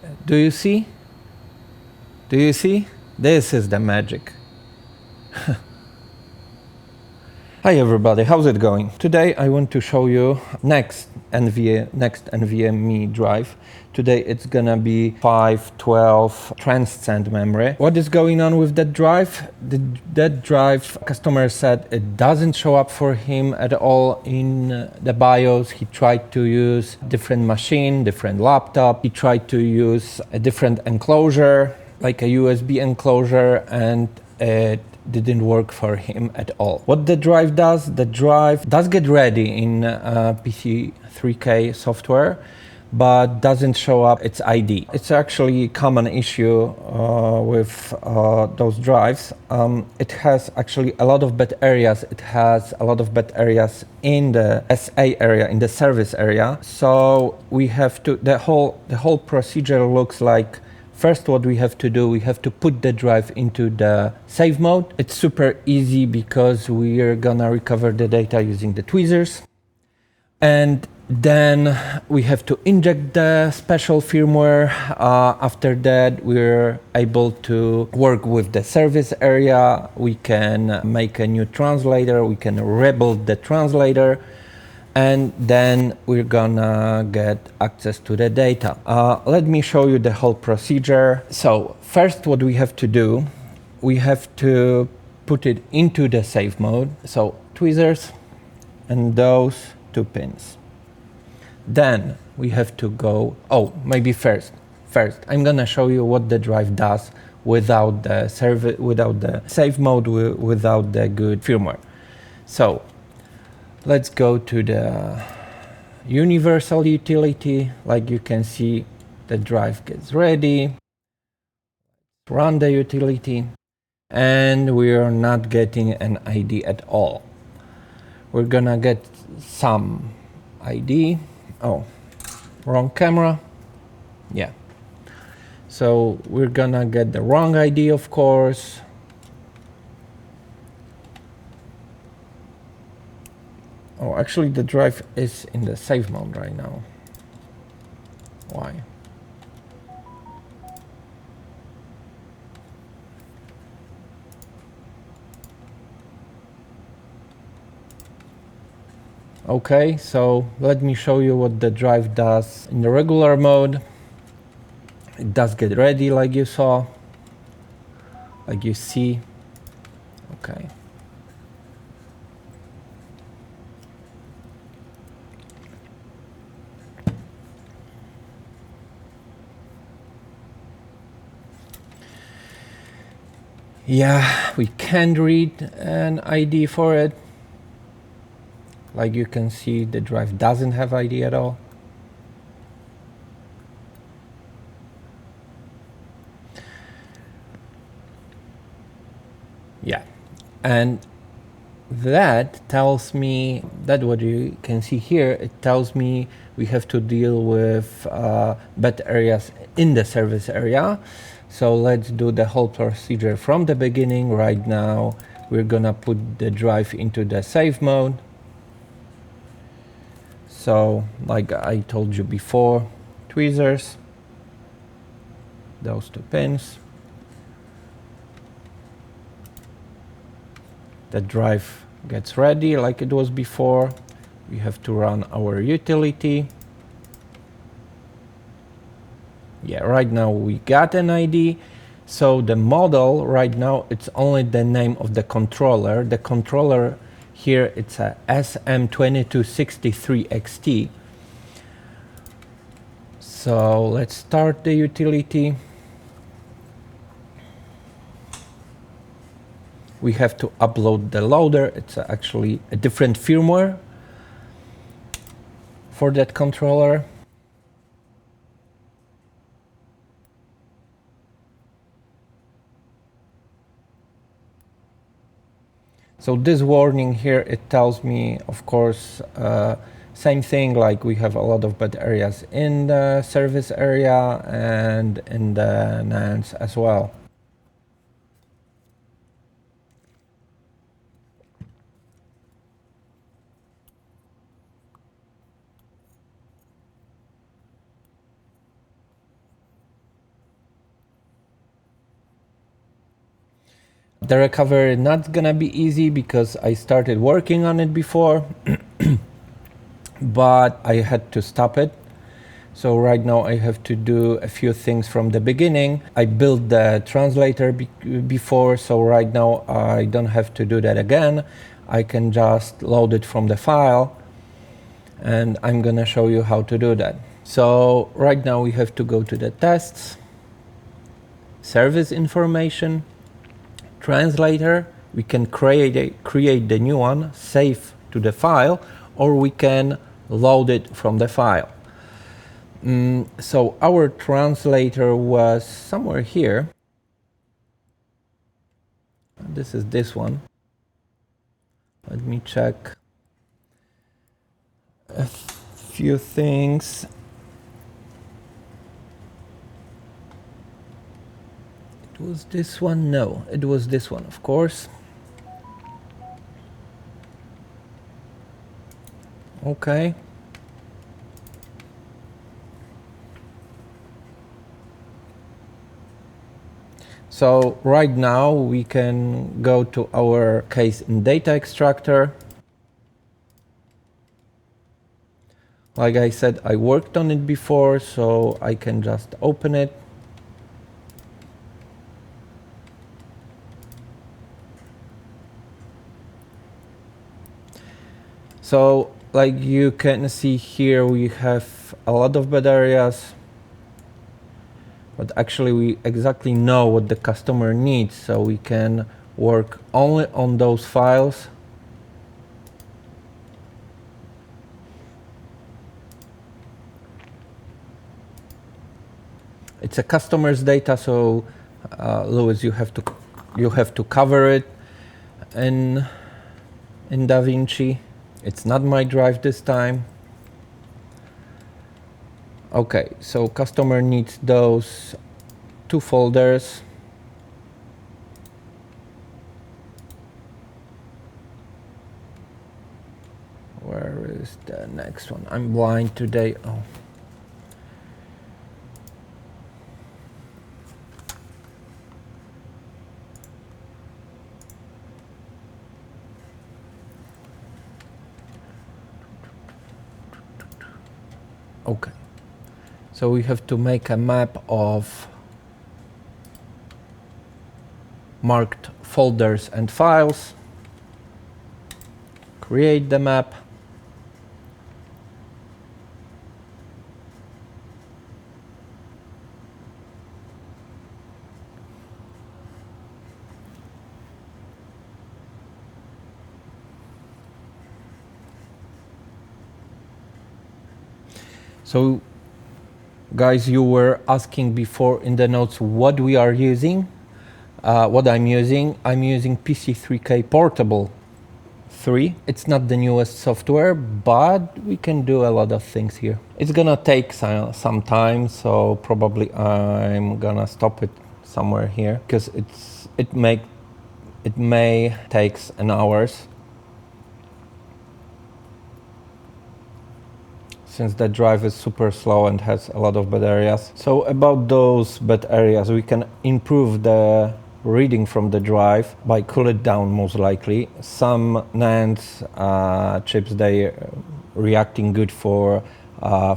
Do you see? Do you see? This is the magic. Hi everybody, how's it going? Today I want to show you next NVMe drive. Today it's gonna be 512 transcend memory. What is going on with that drive? That drive, customer said it doesn't show up for him at all in the BIOS. He tried to use different machine, different laptop. He tried to use a different enclosure, like a USB enclosure, and it didn't work for him at all. What the drive does, the drive does get ready in PC3K software, but doesn't show up its ID. It's actually a common issue with those drives. It has actually a lot of bad areas. It has a lot of bad areas in the SA area, in the service area. So we have to, the whole procedure looks like, first, what we have to do, we have to put the drive into the save mode. It's super easy because we are gonna recover the data using the tweezers. And then we have to inject the special firmware. After that, we're able to work with the service area. We can make a new translator. We can rebuild the translator. And then we're gonna get access to the data. Let me show you the whole procedure. So first, what we have to do, we have to put it into the save mode. So tweezers and those two pins. Then we have to go, first, I'm gonna show you what the drive does without the save mode, without the good firmware. So let's go to the universal utility. Like you can see, the drive gets ready. Run the utility, and we are not getting an ID at all. We're gonna get some ID. Oh, wrong camera. Yeah. So we're gonna get the wrong ID, of course. Oh, actually the drive is in the save mode right now. Why? Okay, so let me show you what the drive does in the regular mode. It does get ready like you saw, like you see. Okay. Yeah, we can't read an ID for it. Like you can see, the drive doesn't have ID at all. Yeah, and that tells me that what you can see here, it tells me we have to deal with bad areas in the service area. So let's do the whole procedure from the beginning. Right now, we're gonna put the drive into the save mode. So like I told you before, tweezers, those two pins. The drive gets ready like it was before. We have to run our utility. Yeah, right now we got an ID. So the model right now, it's only the name of the controller. The controller here, it's a SM2263XT. So let's start the utility. We have to upload the loader. It's actually a different firmware for that controller. So this warning here, it tells me, of course, same thing, like we have a lot of bad areas in the service area and in the NANds as well. The recovery not gonna be easy because I started working on it before, but I had to stop it. So right now I have to do a few things from the beginning. I built the translator before, so right now I don't have to do that again. I can just load it from the file, and I'm gonna show you how to do that. So right now we have to go to the tests, service information, translator. We can create the new one, save to the file, or we can load it from the file. So our translator was somewhere here. This is this one. Let me check a few things. It was this one? No, it was this one, of course. Okay. So right now we can go to our case in data extractor. Like I said, I worked on it before, so I can just open it. So like you can see here, we have a lot of bad areas, but actually we exactly know what the customer needs, so we can work only on those files. It's a customer's data, so Louis, you have to cover it in DaVinci. It's not my drive this time. Okay, so customer needs those two folders. Where is the next one? I'm blind today. Oh. Okay. So we have to make a map of marked folders and files. Create the map. So guys, you were asking before in the notes what we are using, what I'm using. I'm using PC3K Portable 3. It's not the newest software, but we can do a lot of things here. It's gonna take some time, so probably I'm gonna stop it somewhere here because it may take an hours. Since the drive is super slow and has a lot of bad areas. So about those bad areas, we can improve the reading from the drive by cool it down most likely. Some NAND chips, they reacting good for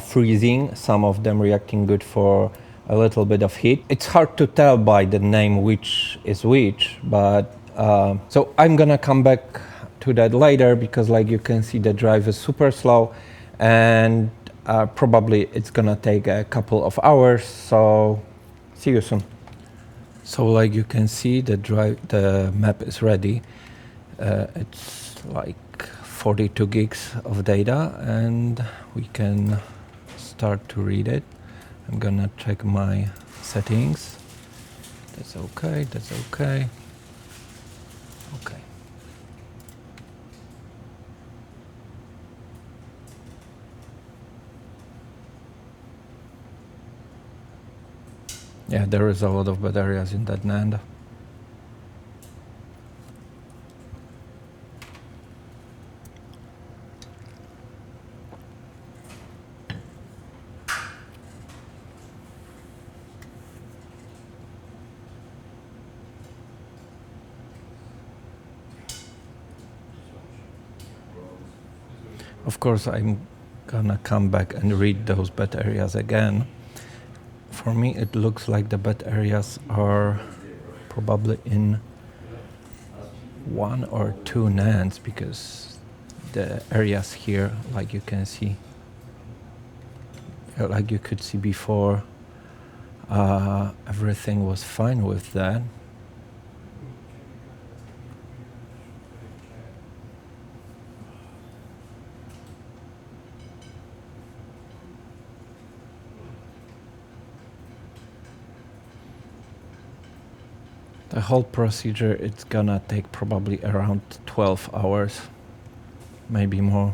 freezing, some of them reacting good for a little bit of heat. It's hard to tell by the name which is which, but so I'm gonna come back to that later because like you can see the drive is super slow and probably it's gonna take a couple of hours, so see you soon. So like you can see the map is ready. It's like 42 gigs of data and we can start to read it. I'm gonna check my settings. That's okay, that's okay. Okay. Yeah, there is a lot of bad areas in that NAND. Of course, I'm gonna come back and read those bad areas again. For me, it looks like the bad areas are probably in 1 or 2 nans, because the areas here, like you can see, like you could see before, everything was fine with that. The whole procedure, it's gonna take probably around 12 hours, maybe more.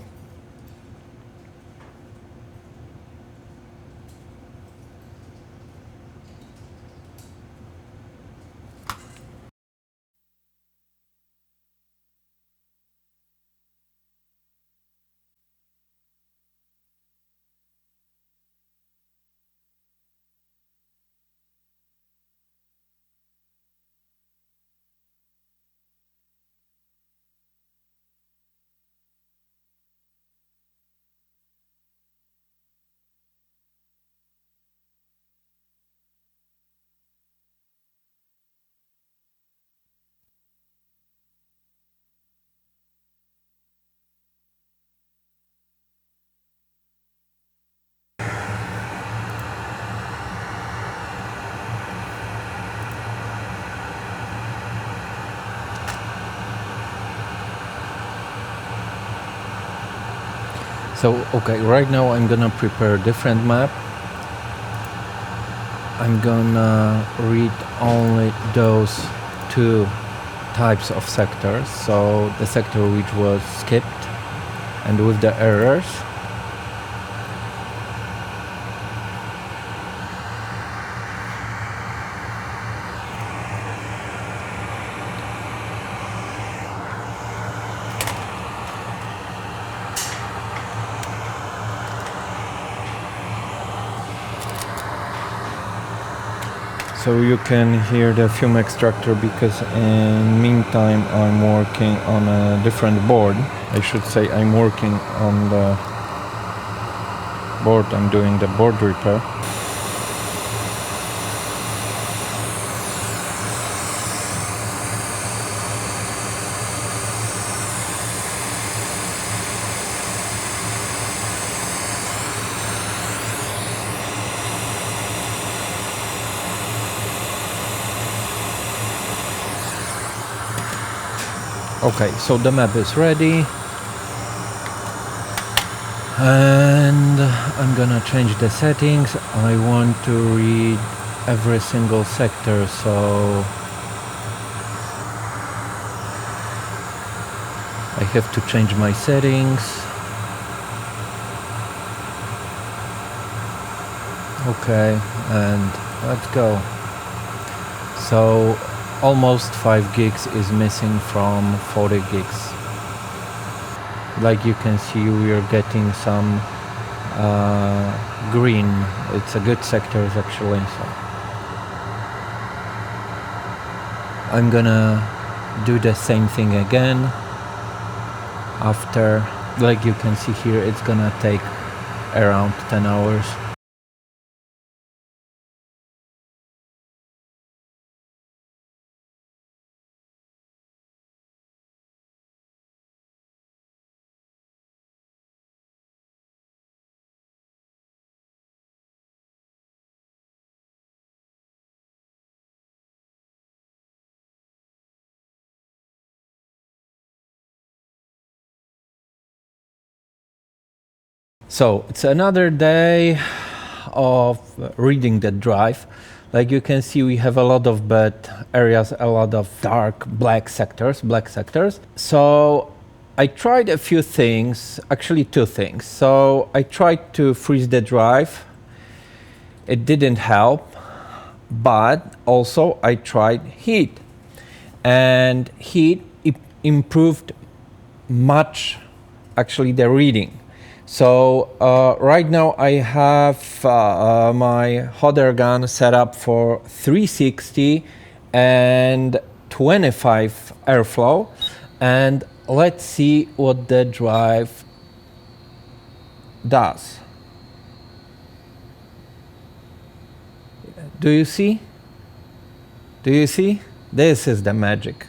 So, okay, right now I'm gonna prepare a different map. I'm gonna read only those 2 types of sectors. So the sector which was skipped and with the errors. So you can hear the fume extractor because in meantime I'm working on a different board. I should say I'm working on the board, I'm doing the board repair. Okay, so the map is ready. And I'm gonna change the settings. I want to read every single sector, so I have to change my settings. Okay, and let's go. So almost 5 gigs is missing from 40 gigs. Like you can see, we are getting some green. It's a good sector actually. So I'm gonna do the same thing again. After, like you can see here, it's gonna take around 10 hours. So it's another day of reading the drive. Like you can see, we have a lot of bad areas, a lot of dark black sectors. So I tried a few things, actually 2 things. So I tried to freeze the drive. It didn't help, but also I tried heat, and heat improved much actually the reading. So right now I have my hot air gun set up for 360 and 25 airflow, and let's see what the drive does. Do you see? Do you see? This is the magic.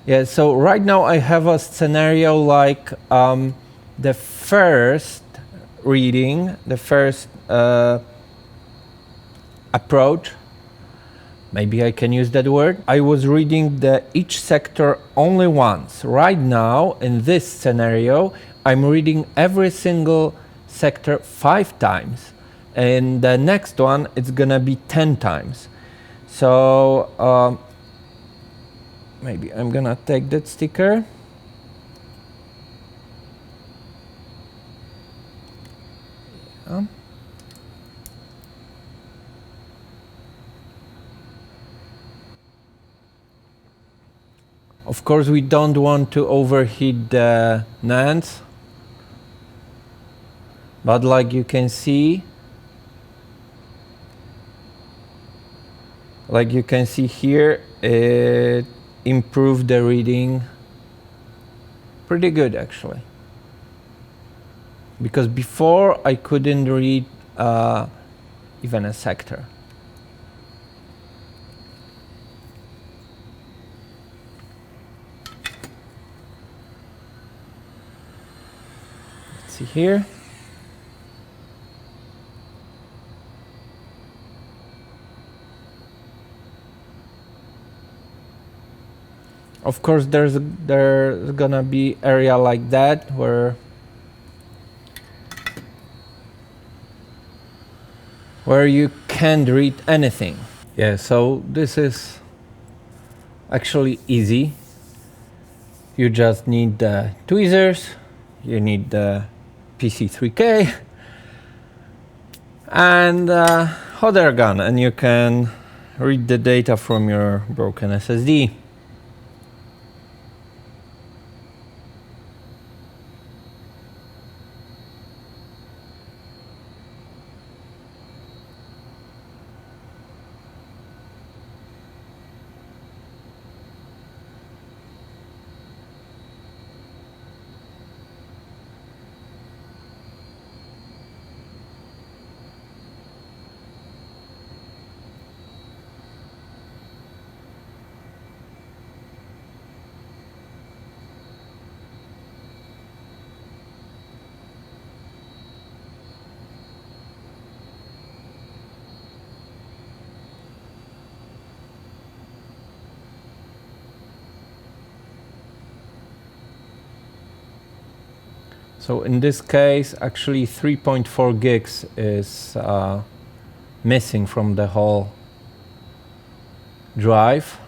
Yeah, so right now I have a scenario like the first reading, the first approach, maybe I can use that word. I was reading each sector only once. Right now, in this scenario, I'm reading every single sector 5 times. And the next one, it's gonna be 10 times. So maybe I'm gonna take that sticker. Yeah. Of course, we don't want to overheat the NANDs, but like you can see, here, it improved the reading pretty good actually. Because before I couldn't read even a sector. Let's see here. Of course, there's gonna be area like that where you can't read anything. Yeah, so this is actually easy. You just need the tweezers, you need the PC3K, and hot air gun, and you can read the data from your broken SSD. So in this case, actually 3.4 gigs is missing from the whole drive.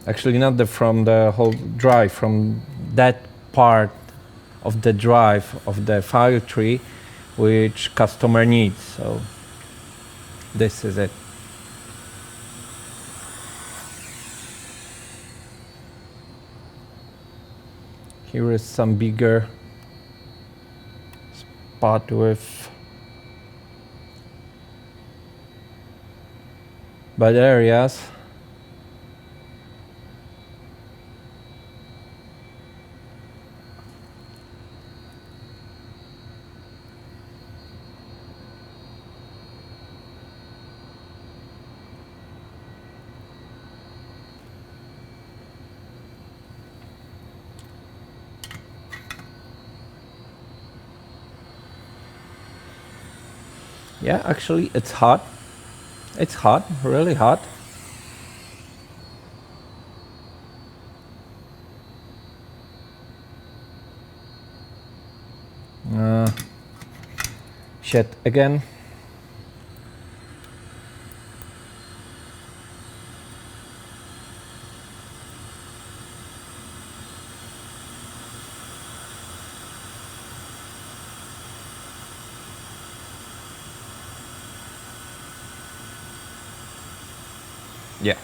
Actually, not from the whole drive, from that part of the drive of the file tree which customer needs. So this is it. Here is some bigger spot with bad areas. Yeah, actually it's hot. It's hot, really hot. Shit again. Yeah.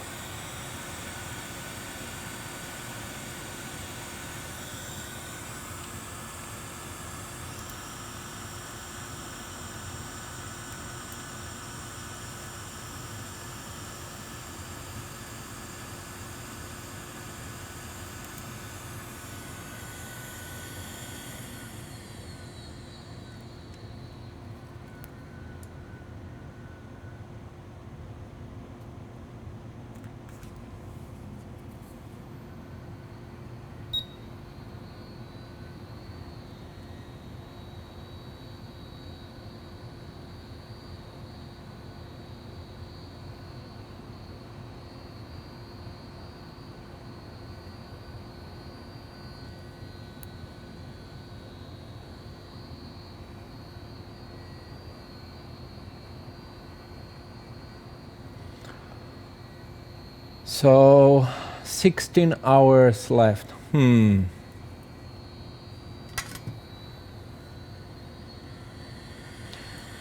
So 16 hours left.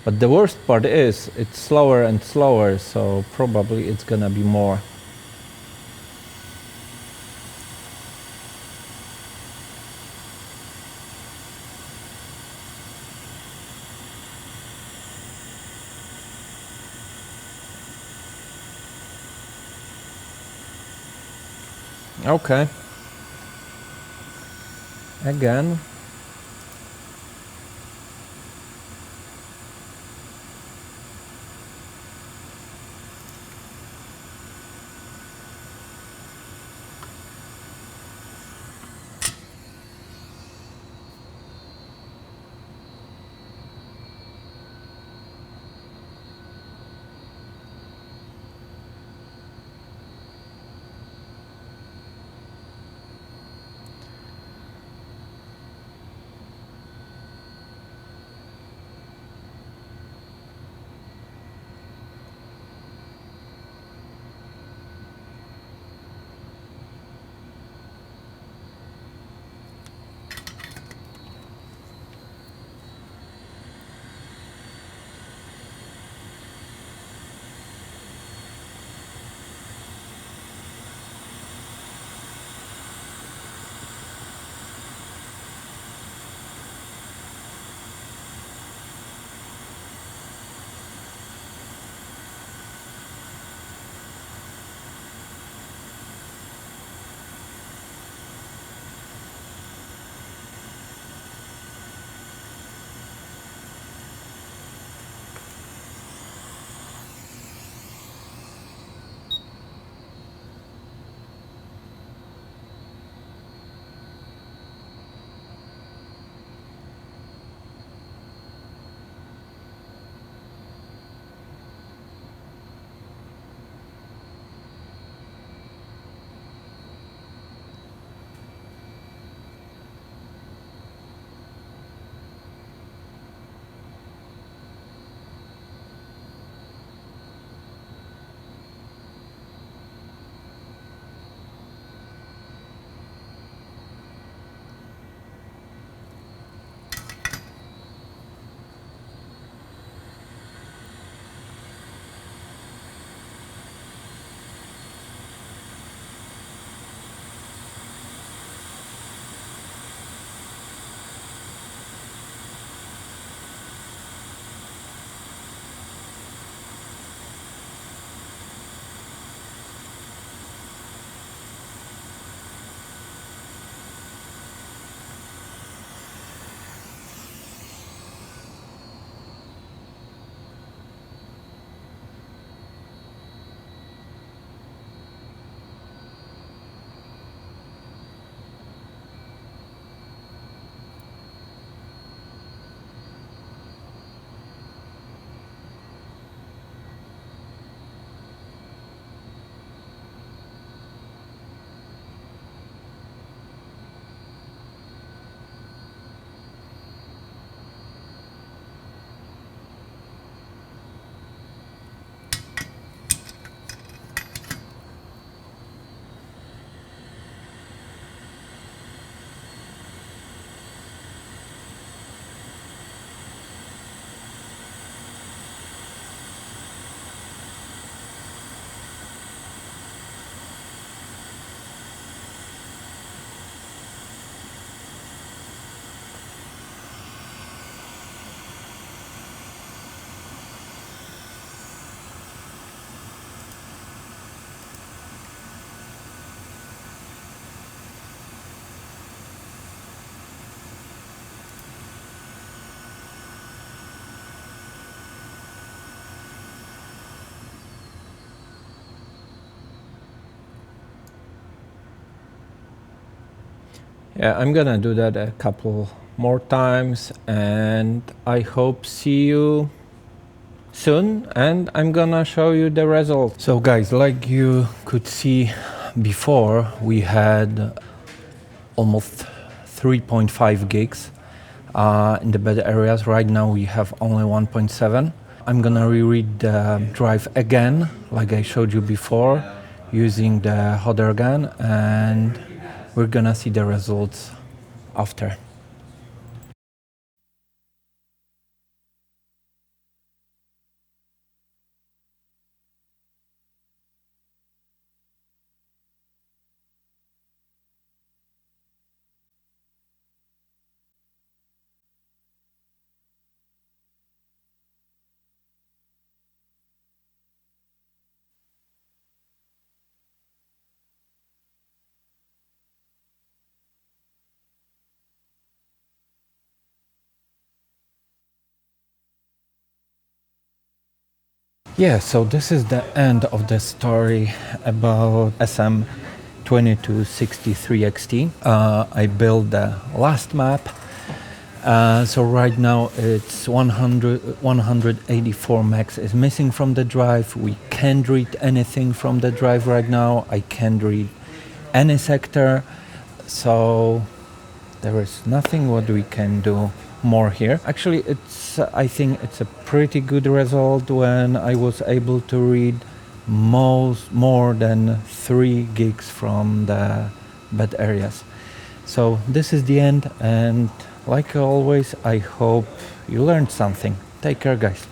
But the worst part is it's slower and slower, so probably it's gonna be more. Okay. Again. Yeah, I'm gonna do that a couple more times, and I hope see you soon, and I'm gonna show you the results. So guys, like you could see before, we had almost 3.5 gigs in the bad areas. Right now we have only 1.7. I'm gonna reread the drive again, like I showed you before, using the hodder gun, and we're gonna see the results after. Yeah, so this is the end of the story about SM2263XT. I built the last map. So right now it's 184 megs is missing from the drive. We can't read anything from the drive right now. I can't read any sector. So there is nothing what we can do more here. Actually, I think it's a pretty good result when I was able to read more than 3 gigs from the bad areas. So this is the end, and like always, I hope you learned something. Take care, guys.